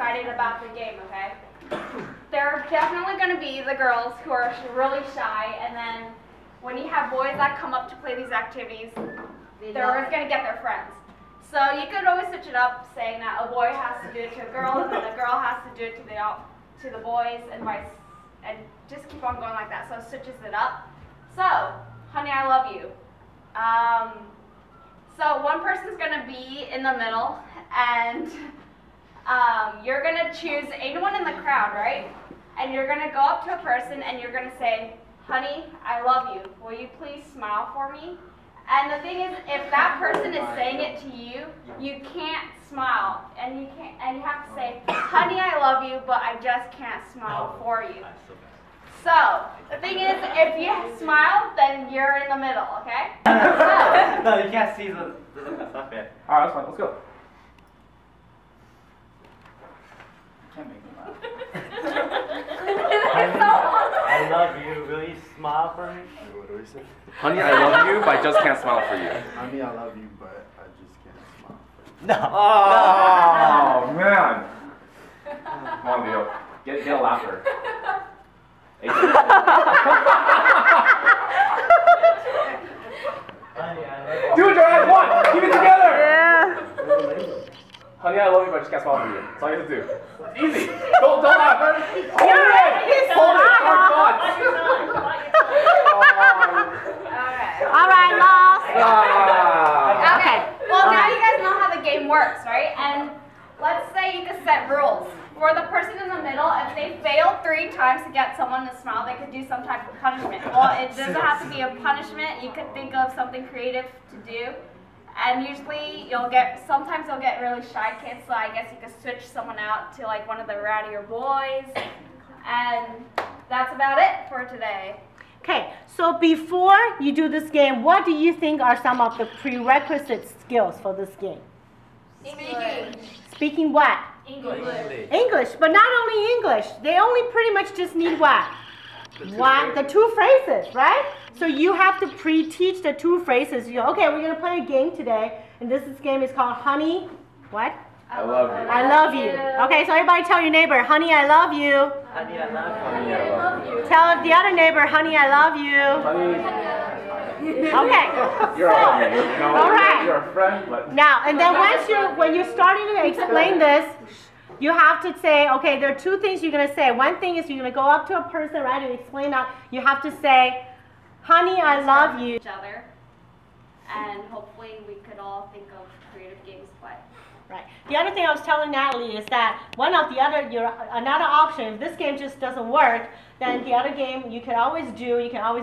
excited about the game, okay? There are definitely going to be the girls who are really shy, and then when you have boys that come up to play these activities, they're always going to get their friends. So you could always switch it up, saying that a boy has to do it to a girl, and then a girl has to do it to the boys, and just keep on going like that. So it switches it up. So, honey, I love you. So one person's going to be in the middle, and you're going to choose anyone in the crowd, right? And you're going to go up to a person and you're going to say, honey, I love you. Will you please smile for me? And the thing is, if that person is saying it to you, you can't smile. And you have to say, honey, I love you, but I just can't smile for you. So, the thing is, if you smile, then you're in the middle, okay? So, no, you can't see the stuff yet. Alright, that's fine. Let's go. Can't make me laugh. I love you. Will you smile for me? What do we say? Honey, I love you, but I just can't smile for you. Honey, I love you, but I just can't smile for you. No. Oh, man. Come on, Leo. Get a laugher. Do it, Jordan! Come on! Keep it together! Yeah. Honey, I love you, but I just can't smile for you. That's all you have to do. It's easy. Don't laugh. Hold it! Hold it! Hard thoughts. All right, lost. okay. Well, now you guys know how the game works, right? And let's say you could set rules. For the person in the middle, if they fail 3 times to get someone to smile, they could do some type of punishment. Well, it doesn't have to be a punishment. You could think of something creative to do. And usually sometimes you'll get really shy kids, so I guess you could switch someone out to like one of the rowdier boys. And that's about it for today. Okay, so before you do this game, what do you think are some of the prerequisite skills for this game? Speaking. Speaking what? English, but not only English. They only pretty much just need what? The 2 phrases, right? So you have to pre-teach the 2 phrases. Okay, we're going to play a game today, and this game is called Honey, what? I love you. I love you. Okay, so everybody tell your neighbor, honey, I love you. Honey, I love you. Honey, I love you. Tell the other neighbor, honey, I love you. Okay. You're all me. No, all right. You're a friend, but... Now, and then when you're starting to explain this, you have to say, okay, there are 2 things you're going to say. One thing is you're going to go up to a person, right, and explain that. You have to say, honey, I love you. Each other, and hopefully we could all think of creative games to play. Right. The other thing I was telling Natalie is that another option, if this game just doesn't work, then the other game you can always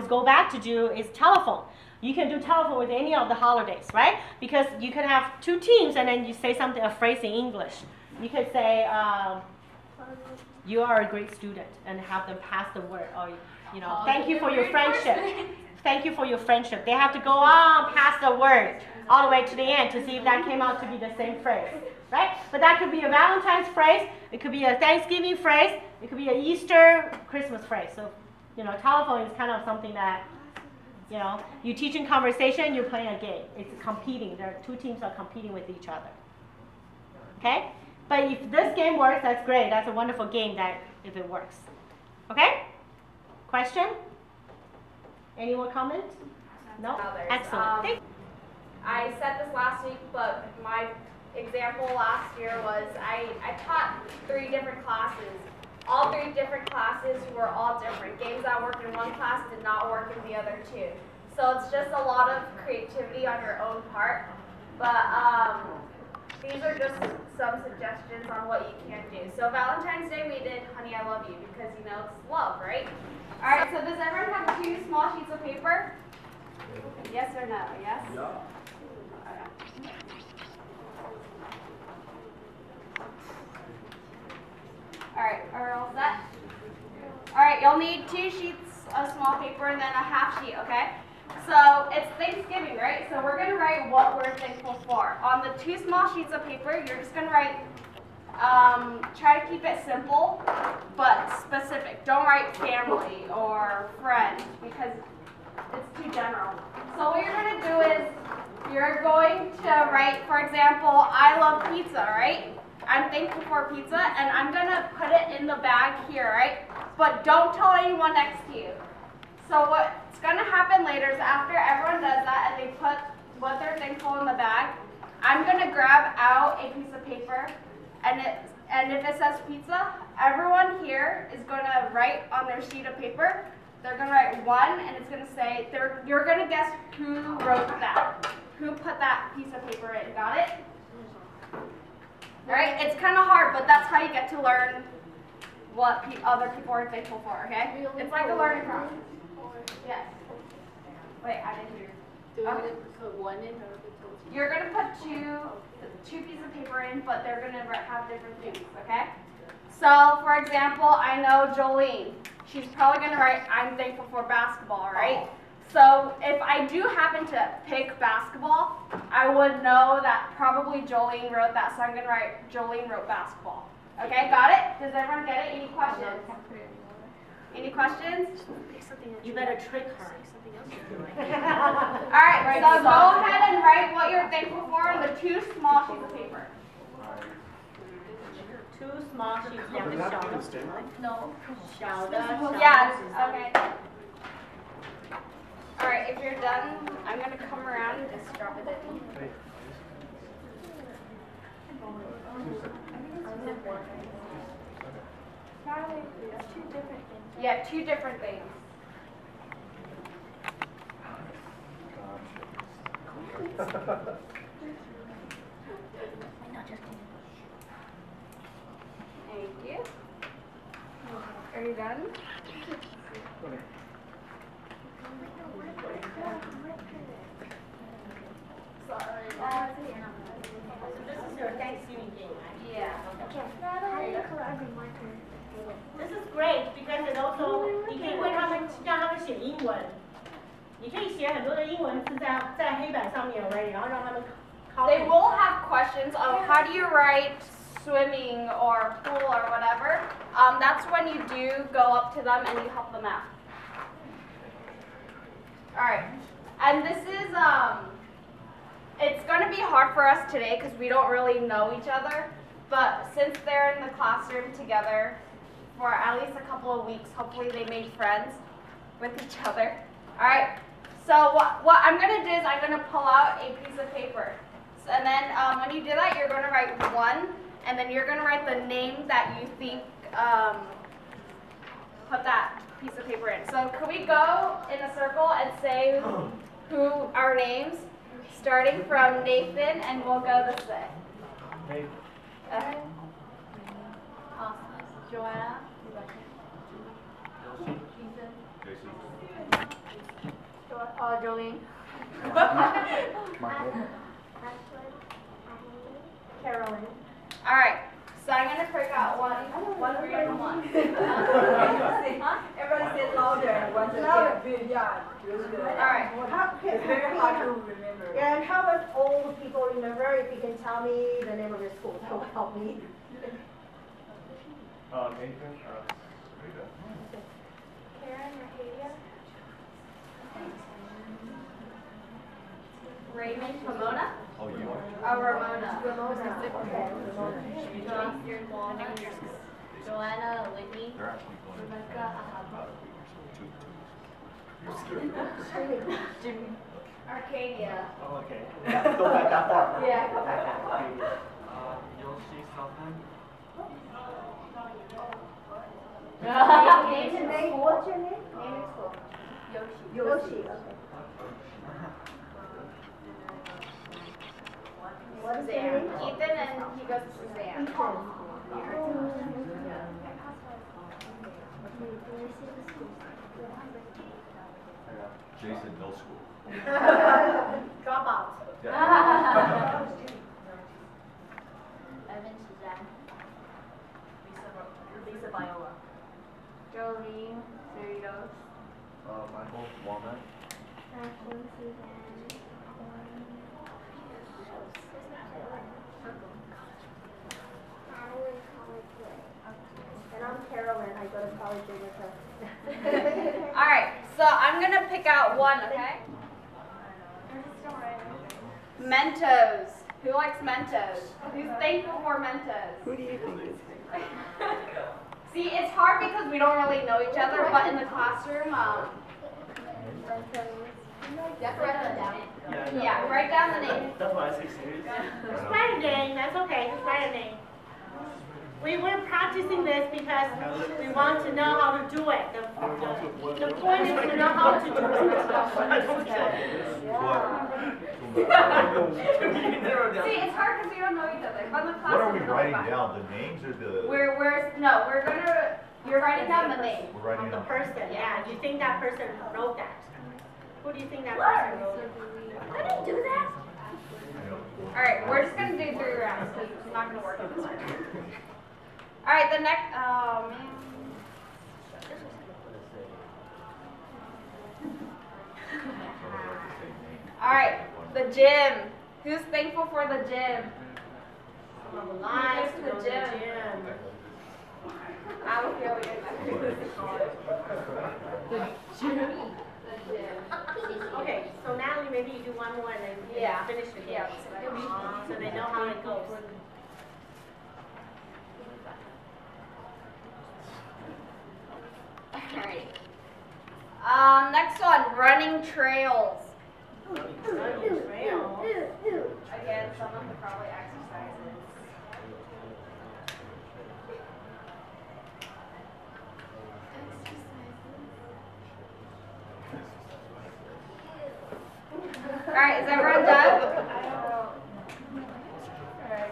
go back to do is telephone. You can do telephone with any of the holidays, right? Because you can have 2 teams and then you say a phrase in English. You could say, you are a great student, and have them pass the word, or, thank you for your friendship. Thank you for your friendship. They have to go on past the word all the way to the end to see if that came out to be the same phrase, right? But that could be a Valentine's phrase. It could be a Thanksgiving phrase. It could be an Easter, Christmas phrase. So, telephone is kind of something that, you teach in conversation, you're playing a game. It's competing. There are 2 teams are competing with each other. Okay? But if this game works, that's great. That's a wonderful game if it works. Okay? Question? Any more comments? No? Excellent. I said this last week, but my example last year was I taught 3 different classes. All 3 different classes were all different. Games that worked in one class did not work in the other 2. So it's just a lot of creativity on your own part. But these are just some suggestions on what you can do. So Valentine's Day we did Honey, I Love You because it's love, right? Alright, so does everyone have 2 small sheets of paper? Yes or no? Yes? Yeah. Alright, are we all set? Alright, you'll need 2 sheets of small paper and then a half sheet, okay? So it's Thanksgiving, right? So we're going to write what we're thankful for. On the 2 small sheets of paper, you're just going to write, try to keep it simple, but specific. Don't write family or friend because it's too general. So what you're going to do is you're going to write, for example, I love pizza, right? I'm thankful for pizza, and I'm gonna put it in the bag here, right? But don't tell anyone next to you. So what's gonna happen later is after everyone does that and they put what they're thankful in the bag, I'm gonna grab out a piece of paper, and if it says pizza, everyone here is gonna write on their sheet of paper. They're gonna write 1, and it's gonna say you're gonna guess who wrote that, who put that piece of paper in. Got it? All right. It's kind of hard, but that's how you get to learn what other people are thankful for. Okay? It's like a learning process. Yes. Wait, I didn't hear. Do we put 1 in or You're gonna put two pieces of paper in, but they're gonna have different things. Okay? So, for example, I know Jolene. She's probably gonna write, "I'm thankful for basketball," right? So, if I do happen to pick basketball, I would know that probably Jolene wrote that, so I'm gonna write, "Jolene wrote basketball." Okay, got it? Does everyone get it? Any questions? Any questions? You better trick her. All right, so go ahead and write what you're thankful for on the 2 small sheets of paper. 2 small sheets, 2 小的， No. 小的， Yeah, okay. All right, if you're done, I'm gonna come around and just drop it in. Yeah, 2 different things. Thank you. Are you done? Sorry. This is your Thanksgiving game, right? Yeah. This is great because it also 你可以为他们让他们写英文，你可以写很多的英文字在黑板上面 already， 然后让他们 They will have questions of how do you write swimming or pool or whatever. That's when you do go up to them and you help them out. All right, and this is it's going to be hard for us today because we don't really know each other. But since they're in the classroom together for at least a couple of weeks, hopefully they made friends with each other. All right. So what I'm going to do is I'm going to pull out a piece of paper. And then when you do that, you're going to write 1, and then you're going to write the name that you think put that piece of paper in. So could we go in a circle and say who our names, starting from Nathan, and we'll go this way. Okay. Joanna. Jolene. Carolyn. All right. So I'm gonna pick out one random one. Everybody says louder once again. Yeah. All right. It's very hard to remember. And how about old people remember? If you can tell me the name of your school, that will help me. Nathan. Karen, Arcadia. Raymond, Pomona. Oh, you are? Oh, Ramona. Ramona. Okay, Ramona. Joanna, Whitney. They're actually going Rebecca, two. Arcadia. Oh, okay. Yeah, go back that far. Yeah, go back that far. Yoshi something? Name and school. What's your name? Name and school. Yoshi. Okay. What is your Suzanne. name? Ethan, and he goes to Suzanne. Jason, no school. Drop out. Evan, Suzanne. Lisa Viola. Jolene, Cerritos. Michael, Walnut. And I'm Carolyn. I go to college with her. All right, so I'm gonna pick out one, okay? Mentos. Who likes Mentos? Who's thankful for Mentos? Who do you think is? See, it's hard because we don't really know each other, but in the classroom, You have to write them down. yeah, write down the name. That's why I say serious. Just write a name, that's okay, just write a name. We're practicing this because we want to know how to do it. The point is to know how to do it. See, it's hard because we don't know each other. But in the classroom, What are we it's writing fine. down? The names or the? You're writing down the name. We're writing Of the down. person, yeah. You think that person wrote that? Who do you think that person wrote it? I didn't do that. All right, we're just gonna do 3 rounds because it's not gonna work in this round. All right, the next. Oh man. All right, the gym. Who's thankful for the gym? Someone likes to go to the gym. I will feel it. Okay, so Natalie, maybe you do one more and then Yeah. finish the game. Yeah. So they know how it goes. Alright. Next one, running trails. Running trail. Again, some of the probably exercises. Alright, is everyone done?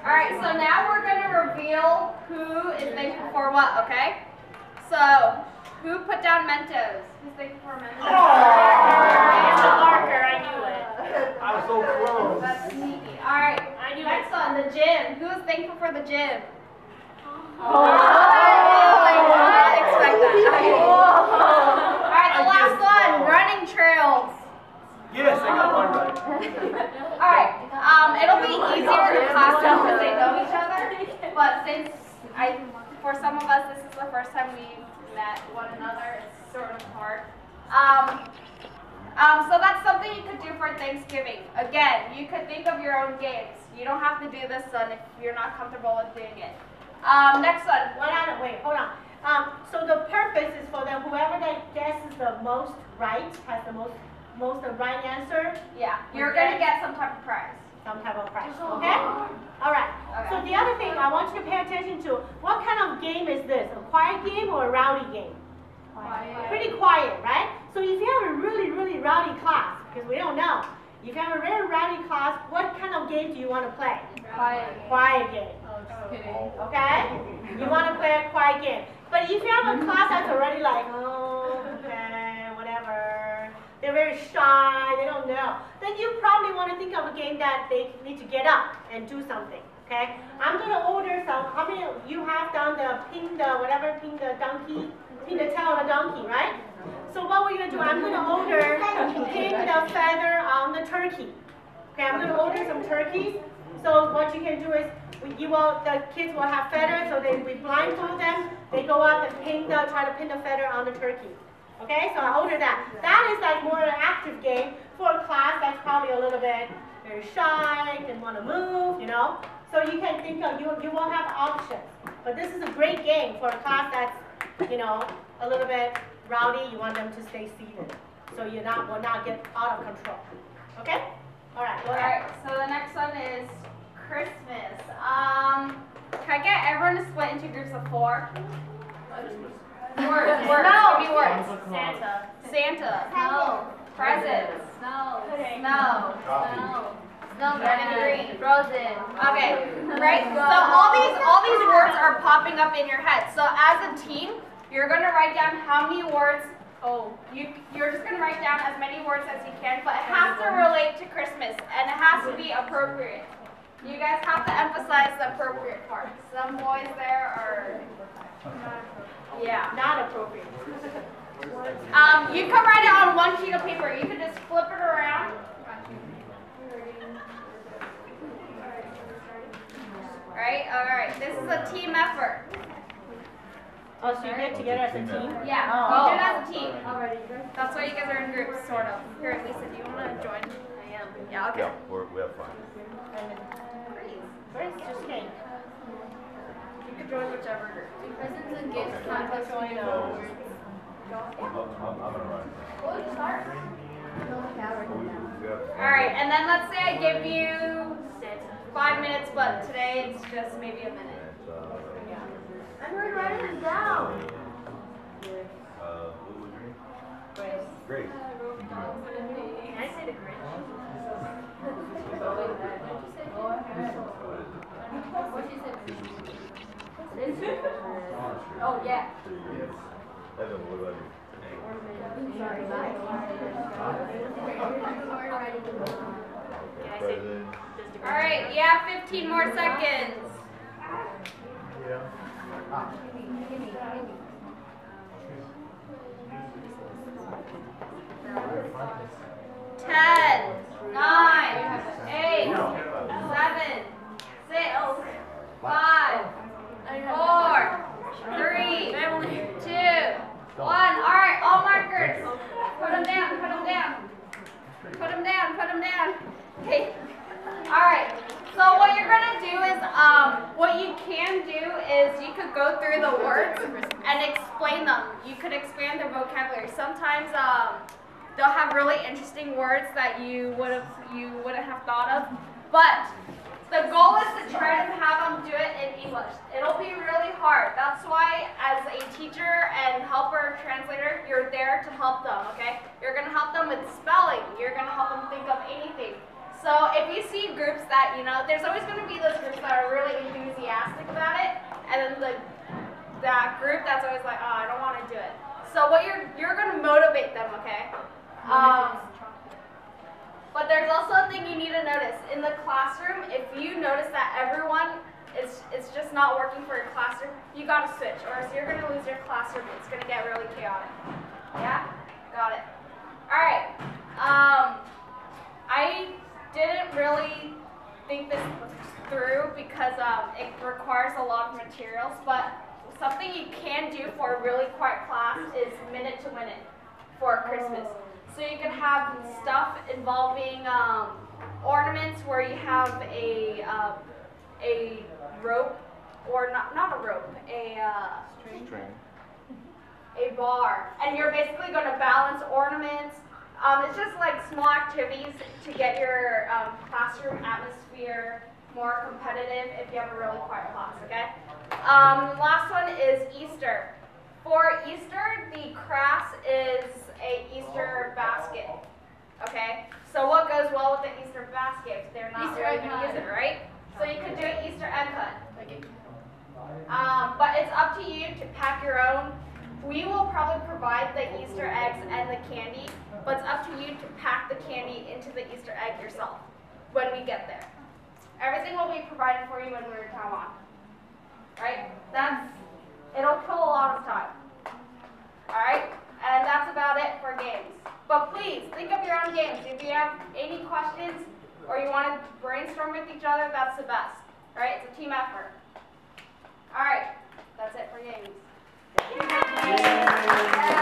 Alright, so now we're going to reveal who is thankful for what, okay? So, who put down Mentos? Who's thankful for Mentos? It's a marker, I knew it. I was so close. That's sneaky. Alright, next one, the gym. Who is thankful for the gym? I did not expect that. Alright, the last one, running trails. Yes, I got one right. Alright, it'll be easier in the classroom because they know each other, but since for some of us, this is the first time we've met one another, it's sort of hard. So that's something you could do for Thanksgiving. Again, you could think of your own games. You don't have to do this one if you're not comfortable with doing it. Next one. Wait, hold on. So the purpose is for them, whoever that guesses the most right, has the most right answer, Yeah, you're gonna get some type of prize. some type of prize, okay? All right. So the other thing I want you to pay attention to, what kind of game is this? A quiet game or a rowdy game? Quiet. Pretty quiet, right? So if you have a really, really rowdy class, because we don't know, if you have a very rowdy class, what kind of game do you want to play? Quiet. Quiet game. Okay? You want to play a quiet game. But if you have a class that's already like, oh, okay, whatever, they're very shy, they don't know, then you probably want to think of a game that they need to get up and do something. Okay? I'm going to order some. How many of you have done the pin the donkey, pin the tail on a donkey, right? So what we're going to do, I'm going to order pin the feather on the turkey. Okay, I'm going to order some turkeys. So what you can do is, the kids will have feathers, so we blindfold them. They go out and try to pin the feather on the turkey. Okay, so I order that. That is like more an active game for a class that's probably a little bit very shy, didn't want to move, you know. So you can think of, you will have options. But this is a great game for a class that's, you know, a little bit rowdy. You want them to stay seated, so will not get out of control. Okay? All right. Go ahead. Alright, so the next one is Christmas. Can I get everyone to split into groups of 4? Words. No. Give me words. Santa. Santa. Snow. Presents. Snow. Snow. Snow. Snowman. Red and green. Frozen. Okay, right? So all these words are popping up in your head. So as a team, you're gonna write down how many words. You're just gonna write down as many words as you can, but it has to relate to Christmas and it has to be appropriate. You guys have to emphasize the appropriate part. Some boys there are, yeah. Not appropriate. You can write it on one sheet of paper. You can just flip it around. Alright, this is a team effort. Oh, so you get together as a team? Yeah, Oh. you do it as a team. That's why you guys are in groups, sort of. Here, Lisa, do you want to join? I am. Yeah, okay. Yeah, we have fun. Alright, and then let's say I give you 5 minutes, but today it's just maybe a minute. I'm already writing them down. Great. Can I say the Grinch? Oh, yeah. Evan, what about you? Sorry, bye. President. Alright, yeah, 15 more seconds. Ten, 9, 8, 7, 6, 5, 4, 3, 2, 1. Alright, all markers. Put them down, put them down. Put them down, put them down. Okay. Alright. So what you're gonna do is, what you can do is you could go through the words and explain them. You could expand their vocabulary. Sometimes they'll have really interesting words that you wouldn't have thought of. But the goal is to try to have them do it in English. It'll be really hard. That's why as a teacher and helper translator, you're there to help them, okay? You're gonna help them with spelling. You're gonna help them think of anything. So if you see groups that, there's always going to be those groups that are really enthusiastic about it, and then that group that's always like, oh, I don't want to do it. So what you're going to motivate them, okay? But there's also a thing you need to notice. In the classroom, if you notice that everyone it's just not working for your classroom, you got to switch, or else you're going to lose your classroom. It's going to get really chaotic. Yeah? Got it. All right. I didn't really think this through because it requires a lot of materials, but something you can do for a really quiet class is minute to minute for Christmas. So you can have stuff involving ornaments where you have a rope, or not a rope, a bar, and you're basically going to balance ornaments. It's just like small activities to get your classroom atmosphere more competitive if you have a really quiet class, okay? The last one is Easter. For Easter, the craft is a Easter basket, okay? So what goes well with the Easter basket if they're not really going to use it, right? So you could do an Easter egg hunt. But it's up to you to pack your own. We will probably provide the Easter eggs and the candy, but it's up to you to pack the candy into the Easter egg yourself when we get there. Everything will be provided for you when we're in Taiwan. Right? It'll kill a lot of time. Alright? And that's about it for games. But please, think of your own games. If you have any questions or you want to brainstorm with each other, that's the best. Right? It's a team effort. Alright. That's it for games. Yay!